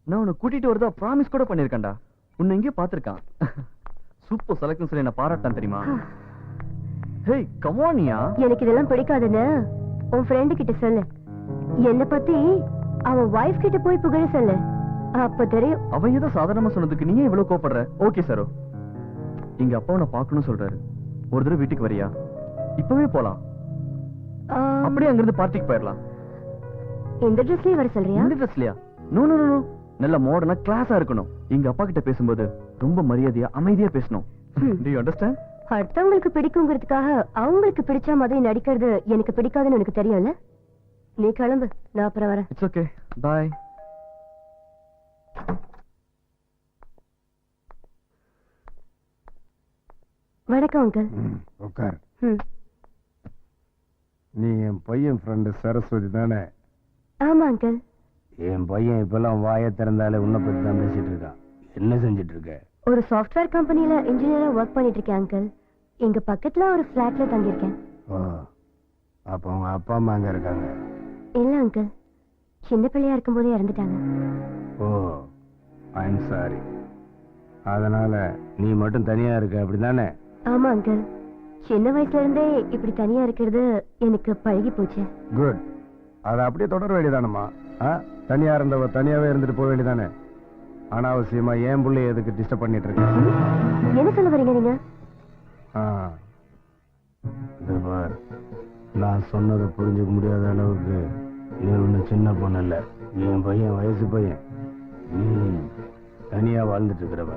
நான் உன்னை கூட்டிட்டு வரதா ப்ராமிஸ் கூட பண்ணிருக்கேன்டா. உன்னை எங்கேயோ பாத்திருக்கான். சூப்பர் செலக்ஷன் சொல்லி என்ன பாராட்டான் தெரியுமா? ஹேய் கம் ஆன் யா. எனக்கு இதெல்லாம் பிடிக்காதுன்னு உன் ஃப்ரெண்ட் கிட்ட சொல்லு. என்ன பத்தி அவன் வைஃப் கிட்ட போய் புகழ சொல்லு. அப்ப தெரியும். அவன் ஏதோ சாதாரணமா சொன்னதுக்கு நீயே இவ்வளவு கோபப்படுற? ஓகே சரோ, எங்க அப்பா உன்னை பாக்கணும்னு சொல்றாரு. ஒரு தடவை வீட்டுக்கு வரியா? இப்பவே போலாம். அப்படியே அங்கிருந்து பார்ட்டிக்கு போயிடலாம். இந்த ட்ரெஸ்லயே வர சொல்றியா? இந்த ட்ரெஸ்லயா? நோ நோ நோ, நல்ல மாடர்னா கிளாஸா இருக்கணும். எங்க அப்பா கிட்ட பேசும்போது ரொம்ப மரியாதையா அமைதியா பேசணும். Do you understand? அடுத்தவங்களுக்கு பிடிக்குங்கிறதுக்காக அவங்களுக்கு பிடிச்ச மாதிரி நடிக்கிறது எனக்கு பிடிக்காதுன்னு எனக்கு தெரியும்ல. நீ கிளம்பு, நான் அப்புறம் வரேன். It's okay, bye. வணக்கம் அங்கிள். உட்கார். நீ என் பையன் ஃப்ரெண்டு சரஸ்வதி தானே? ஆமா அங்கிள். என் பையன் இப்பெல்லாம் வாயை திறந்தாலே உன்னை பத்தி தான் பேசிட்டு இருக்கான். என்ன செஞ்சிட்டு இருக்க? ஒரு சாஃப்ட்வேர் கம்பெனில இன்ஜினியரா ஒர்க் பண்ணிட்டு இருக்கேன் அங்கிள். இங்க பக்கத்துல ஒரு ஃபிளாட்ல தங்கியிருக்கேன். ஓ, அப்ப உங்க அப்பா அம்மா அங்க இருக்காங்க? இல்ல அங்கிள், சின்ன பிள்ளையா இருக்கும்போதே இறந்துட்டாங்க. ஓ, ஐ எம் சாரி. அதனால நீ மட்டும் தனியா இருக்க, அப்படிதானே? ஆமா அங்கிள், சின்ன வயசுல இருந்தே இப்படி தனியா இருக்கிறது எனக்கு பழகி போச்சு. குட். அதை அப்படியே தொடர வேண்டியதானம்மா. தனியா இருந்தவ தனியாவே இருந்துட்டு போக வேண்டியதானே? அனாவசியமா ஏன் புள்ளைய எதுக்கு டிஸ்டர்ப் பண்ணிட்டு இருக்க? என்ன சொல்ல வரீங்க நீங்க? நான் சொன்னதை புரிஞ்சுக்க முடியாத அளவுக்கு நீ ஒன்னும் சின்ன பொண்ணு இல்ல. என் பையன் வயசு பையன். நீ தனியா வாழ்ந்துட்டு இருக்கிறவ.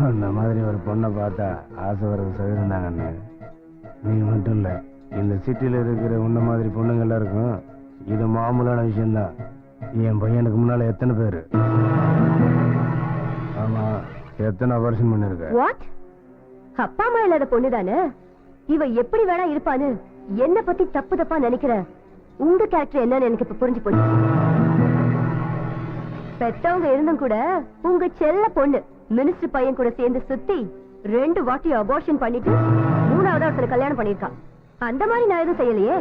அந்த மாதிரி ஒரு பொண்ணை பார்த்தா ஆசை வர்றது சகிதாங்கண்ணே. நீ மட்டும் இல்ல, இந்த சிட்டியில இருக்கிற உன்ன மாதிரி பொண்ணுங்கள்லாம் இருக்கும். இது மாமூலான விஷயம்தான். என் பையனுக்கு முன்னால எத்தனை பேரு? ஆமா, எத்தனை வருஷம் பண்ணிருக்க? வாட்? அப்பா அம்மா இல்லாத பொண்ணுதானே இவ? எப்படி வேணா இருப்பான்னு என்ன பத்தி தப்பு தப்பா நினைக்கிற? உங்க கேரக்டர் என்னன்னு எனக்கு இப்ப புரிஞ்சு போச்சு. பெத்தவங்க இருந்தும் கூட உங்க செல்ல பொண்ணு மினிஸ்டர் பையன் கூட சேர்ந்து சுத்தி 2 வாட்டி அபார்ஷன் பண்ணிட்டு 3ஆவது ஒருத்தர் கல்யாணம் பண்ணிருக்கான். அந்த மாதிரி நான் எதுவும் செய்யலையே.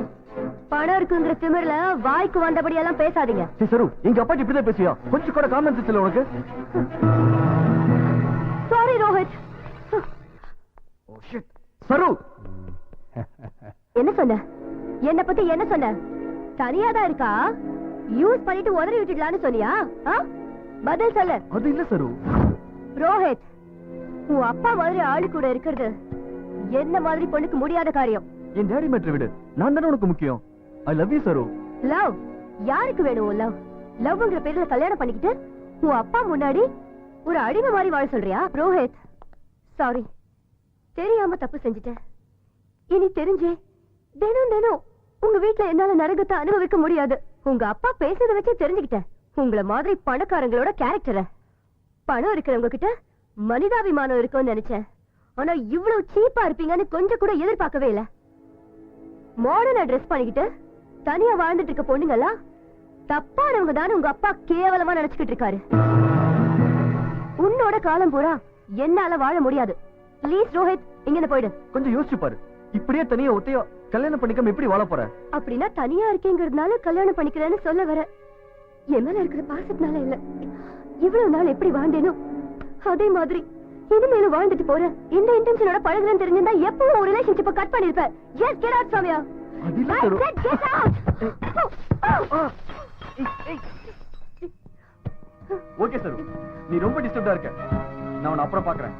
பணம் இருக்குங்கிற திமிர்ல வாய்க்கு வந்தபடி எல்லாம் பேசாதீங்க. சரு, எங்க அப்பா இப்படிதான் பேசியா? கொஞ்சம் கூட காமன் சென்ஸ் இல்ல உனக்கு? Sorry Rohit. Oh shit. Charu, என்ன சொன்ன? என்ன பத்தி என்ன சொன்ன? தனியாதான் இருக்கா? யூஸ் பண்ணிட்டு உதறி விட்டுடலான்னு சொன்னியா? பதில் சொல்லு. அது இல்ல சரு. ரோஹித், உன் அப்பா மாதிரி ஆளு கூட இருக்கிறது என்ன மாதிரி பொண்ணுக்கு முடியாத காரியம். என் டேடி மேட்டர் விடு. நான் தானே உனக்கு முக்கியம். I love you Charu. Love? யாருக்கு வேணும் லவ்? லவ்ங்கிற பேர்ல கல்யாணம் பண்ணிக்கிட்டு உன் அப்பா முன்னாடி ஒரு அடிமை மாதிரி வாழ சொல்றியா? ரோஹித், சாரி, தெரியாம தப்பு செஞ்சுட்டேன். இனி தெரிஞ்சே தினம் தினம் உங்க வீட்டுல என்னால நரகத்தை அனுபவிக்க முடியாது. உங்க அப்பா பேசுறத வச்சு தெரிஞ்சுக்கிட்டேன் உங்கள மாதிரி பணக்காரங்களோட கேரக்டரை. பணம் இருக்கிறவங்க கிட்ட மனிதாபிமானம் இருக்கும்னு நினைச்சேன். ஆனா இவ்வளவு சீப்பா இருப்பீங்கன்னு கொஞ்சம் கூட எதிர்பார்க்கவே இல்ல. மாடர்னா ட்ரெஸ் பண்ணிக்கிட்டு தனியா வாழ்ந்துட்டு இருக்க பொண்ணுங்களா தப்பானவங்க தானே உங்க அப்பா கேவலமா நினைச்சுக்கிட்டு இருக்காரு. உன்னோட காலம் பூரா என்னால வாழ முடியாது. ப்ளீஸ் ரோஹித், இங்க போயிடு. கொஞ்சம் யோசிச்சு பாரு. இப்படியே தனியா ஒத்தையோ கல்யாணம் பண்ணிக்காம எப்படி வாழ போற? அப்படின்னா தனியா இருக்கேங்கிறதுனால கல்யாணம் பண்ணிக்கிறேன்னு சொல்ல வர? என் மேல இருக்கிற பாசத்தினால இல்ல. இவ்வளவு நாள் எப்படி வாழ்ந்தேனோ அதே மாதிரி இனிமேலும் வாழ்ந்துட்டு போற. இந்த இன்டென்ஷனோட பழகுறேன்னு தெரிஞ்சிருந்தா எப்பவும் ஒரு ரிலேஷன்ஷிப்பை கட் பண்ணிருப்பேன். Just get out from here. Get out. Okay Charu, நீ ரொம்ப டிஸ்டர்ப்டா இருக்க. நான் உன்னை அப்புறம் பாக்குறேன்.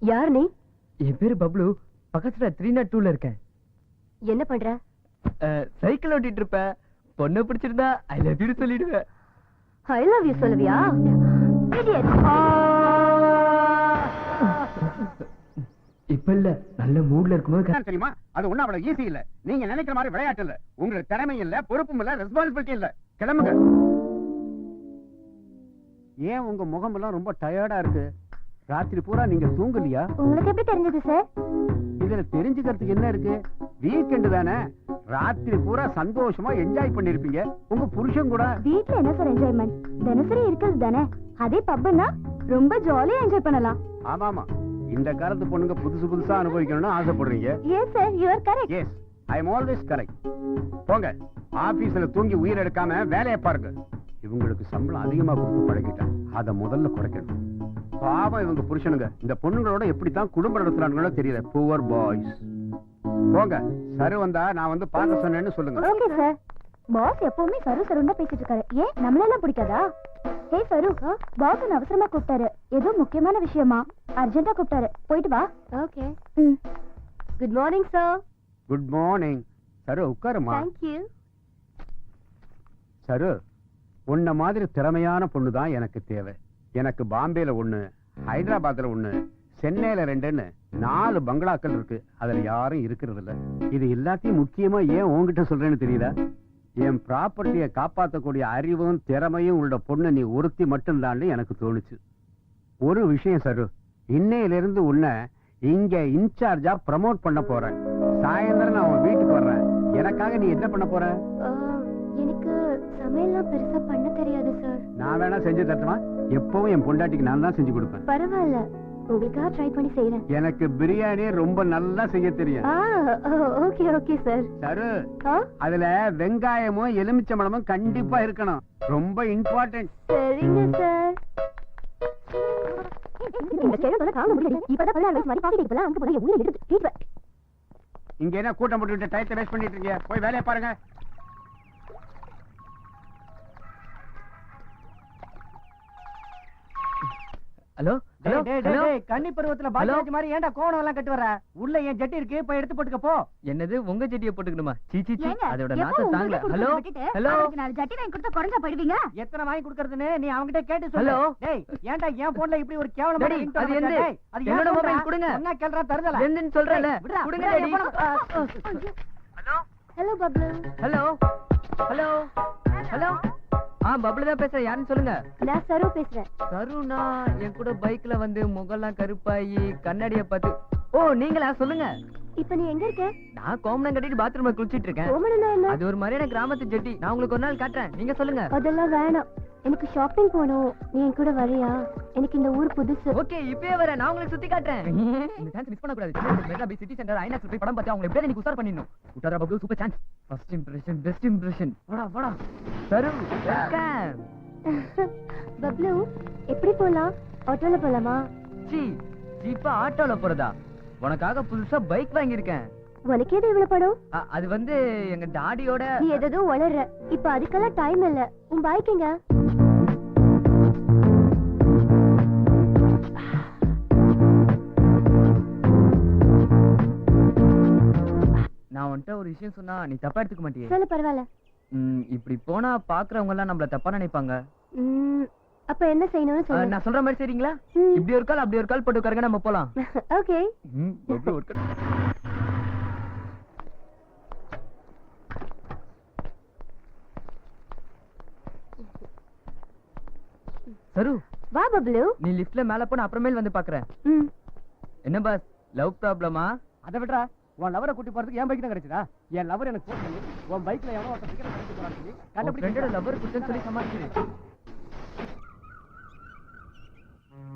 யார் நீ? என் பேரு பப்ளு. பக்கத்துல 302ல இருக்கேன். என்ன பண்ற? சைக்கிள் ஓட்டிட்டு இருப்பேன். பொண்ணை பிடிச்சிருந்தா ஐ லவ் யூ சொல்லிடுவேன். ஐ லவ் யூ சொல்லுவியா? Idiot. இப்ப இல்ல, நல்ல மூட்ல இருக்கும்போது தெரியுமா? அது ஒண்ணும் அவ்வளவு ஈஸி இல்ல. நீங்க நினைக்கிற மாதிரி விளையாட்டு இல்ல. உங்களுக்கு திறமை இல்ல, பொறுப்பும் இல்ல, ரெஸ்பான்சிபிலிட்டி இல்ல. கிளம்புங்க. ஏன் உங்க முகம் எல்லாம் ரொம்ப டயர்டா இருக்கு? ராத்திரி பூரா நீங்க தூங்கலையா? உங்களுக்கு எப்படி தெரிஞ்சது சார்? இதுல தெரிஞ்சுக்கிறதுக்கு என்ன இருக்கு? வீக்கெண்ட் தானே, ராத்திரி பூரா சந்தோஷமா என்ஜாய் பண்ணிருப்பீங்க உங்க புருஷன் கூட. வீட்ல என்ன சார் என்ஜாய்மெண்ட்? தினசரி இருக்கிறது தானே. அதே பப்னா ரொம்ப ஜாலியா என்ஜாய் பண்ணலாம். ஆமாமா, இந்த காலத்து பொண்ணுங்க புதுசு புதுசா அனுபவிக்கணும்னு ஆசைப்படுறீங்க. Yes sir, you are correct. Yes, I am always correct. போங்க, ஆபீஸ்ல தூங்கி உயிர் எடுக்காம வேலையை பாருங்க. இவங்களுக்கு சம்பளம் அதிகமா கொடுத்து பழகிட்டேன், அத முதல்ல குறைக்கணும். பாவம் இவங்க புருஷனுங்க இந்த பொண்ணுங்களோட எப்படித்தான் குடும்பம் நடத்துறாங்களோ தெரியல. Poor boys. போங்க, சரு வந்தா நான் வந்து பார்க்க சொன்னேன்னு சொல்லுங்க. Okay sir. பாஸ் எப்பவுமே சரு சருன்னு பேசிட்டு இருக்காரு. ஏன் நம்மளெல்லாம் பிடிக்காதா? ஹே சரு, பாஸ் என்ன அவசரமா கூப்பிட்டாரு. ஏதோ முக்கியமான விஷயமா அர்ஜென்ட்டா கூப்பிட்டாரு. போயிட்டு வா. Okay. Good morning sir. Good morning. Charu உட்காருமா. Thank you. சரு, உன்ன மாதிரி திறமையான பொண்ணு தான் எனக்கு தேவை. எனக்கு பாம்பேல 1, ஹைதராபாத்ல 1, சென்னையில 2ன்னு 4 பங்களாக்கள் இருக்கு. அதுல யாரும் இருக்கிறது இல்ல. இது எல்லாத்தையும் முக்கியமா ஏன் உன்கிட்ட சொல்றேன்னு தெரியுதா? என் ப்ராப்பர்ட்டியை காப்பாற்றக்கூடிய அறிவும் திறமையும் உள்ள பொண்ணு நீ ஒருத்தி மட்டும்தான் எனக்கு தோணுச்சு. ஒரு விஷயம் சரு, இன்னையிலிருந்து உன்னை இங்க இன்சார்ஜா ப்ரமோட் பண்ண போறேன். சாயந்தரம் நான் உன் வீட்டுக்கு வர்றேன். எனக்காக நீ என்ன பண்ண போற? எனக்கு சமையல்லாம் பெருசா பண்ண தெரியாது சார். நான் வேணா செஞ்சு தரட்டுமா? எப்பவும் என் பொண்டாட்டிக்கு நான் தான் செஞ்சு கொடுப்பேன். பரவாயில்ல, உங்களுக்காக ட்ரை பண்ணி செய்யறேன். எனக்கு பிரியாணி ரொம்ப நல்லா செய்ய தெரியும். Okay okay sir. சரு, அதுல வெங்காயமும் எலுமிச்சம்பழமும் கண்டிப்பா இருக்கணும். ரொம்ப இம்பார்ட்டன்ட். சரிங்க சார். இந்த கேரளத்துல காண முடியல. இப்பதான் 16 வயசு மாதிரி பாக்கிட்டு இப்பலாம் அங்க போய் உள்ள எடுத்து கேட்வே. இங்க என்ன கூட்டம் போட்டுட்டு டைத்தை வேஸ்ட் பண்ணிட்டு இருக்கீங்க? போய் வேலையை பாருங்க. ஹலோ கன்னி பருவத்துல பாஜராஜ் மாதிரி ஏன்டா கோணம் எல்லாம் கட்டு வர? உள்ள என் ஜட்டி இருக்கு, போய் எடுத்து போட்டுக்க போ. என்னது உங்க ஜட்டியை போட்டுக்கணுமா? சீச்சி அதோட நாத்த எப்போ தாங்கல. உங்களுக்கு ஹலோ விட்டுட்டு ஹலோ அவருக்கு 4 ஜட்டி வாங்கி கொடுத்தா குறைஞ்சா போயிடுவீங்க. எத்தனை வாங்கி கொடுக்கறதுன்னு நீ அவங்கிட்ட கேட்டு சொல்லு. ஹலோ. டேய், ஏன்டா என் போன்ல இப்படி ஒரு கேவலமான டேடி, ringtone அது வச்சா? எந்த? டேய், அது என்னோட ஏன் மொபைல் சொல்றா? கொடுங்க. என்ன கேள்றா தருதல? என்னன்னு சொல்றல? விடுடா, கொடுங்க விடுடா, daddy. Hello. Hello Bablu. Hello hello hello. Bablu தான் பேசுறேன். யாருன்னு சொல்லுங்க. நான் சரு பேசுறேன். சருணா என் கூட பைக்ல வந்து முகெல்லாம் கருப்பாயி கண்ணாடிய பார்த்து. ஓ நீங்களா? சொல்லுங்க. இப்ப நீ எங்க இருக்க? நான் கோமணம் கட்டிட்டு பாத்ரூம்ல குளிச்சிட்டு இருக்கேன். கோமணம்னா என்ன? அது ஒரு மாதிரியான கிராமத்து ஜட்டி. நான் உங்களுக்கு ஒரு நாள் காட்டுறேன். நீங்க சொல்லுங்க. அதெல்லாம் வேணாம். எனக்கு ஷாப்பிங் போகணும். நீ என் கூட வரியா? எனக்கு இந்த ஊர் புதுசு. ஓகே, இப்பவே வரேன். நான் உங்களுக்கு சுத்தி காட்டுறேன். இந்த சான்ஸ் மிஸ் பண்ண கூடாது. மெட்ரா பீச் சிட்டி சென்டர் ஐநாக்ஸ் போய் படம் பார்த்து அவங்க எப்படியே நீங்க உசார் பண்ணிடணும். உட்டாரா Bablu super chance. First impression best impression. வாடா வாடா. சரு வெல்கம். பப்ளு, எப்படி போலாம்? ஆட்டோல போலாமா? சி ஜீப்பா ஆட்டோல போறதா? உனக்காக புதுசா பைக் வாங்கியிருக்கேன். உனக்கு எது இவ்வளவு படம்? அது வந்து எங்க டாடியோட. நீ எதோ வளர்ற. இப்ப அதுக்கெல்லாம் டைம் இல்ல. உன் பைக் எங்க? நான் உன்கிட்ட ஒரு விஷயம் சொன்னா நீ தப்பா எடுத்துக்க மாட்டியே? சொல்லு, பரவாயில்ல. இப்படி போனா பாக்குறவங்க எல்லாம் நம்மள தப்பா நினைப்பாங்க. அப்ப என்ன செய்யணும்னு சொல்லு. நான் சொல்ற மாதிரி சரிங்களா? இப்படி ஒரு கால் அப்படி ஒரு கால் போட்டு உட்காருங்க, நம்ம போலாம். ஓகே. சரு வா பப்ளு. நீ லிஃப்ட்ல மேல போன அப்புறமேல் வந்து பாக்குறேன். என்ன பாஸ், லவ் ப்ராப்ளமா? அதை விட்றா, உன் லவரை கூட்டி போறதுக்கு என் பைக் தான் கிடைச்சதா? என் லவர் எனக்கு போன் பண்ணி உன் பைக்ல எவனோ ஒருத்தன் டிக்கெட் கிடைச்சு போறான்னு சொல்லி ஃப்ரெண்டோட லவர் குட்டன்னு சொல்லி சமாளிச்சிரு.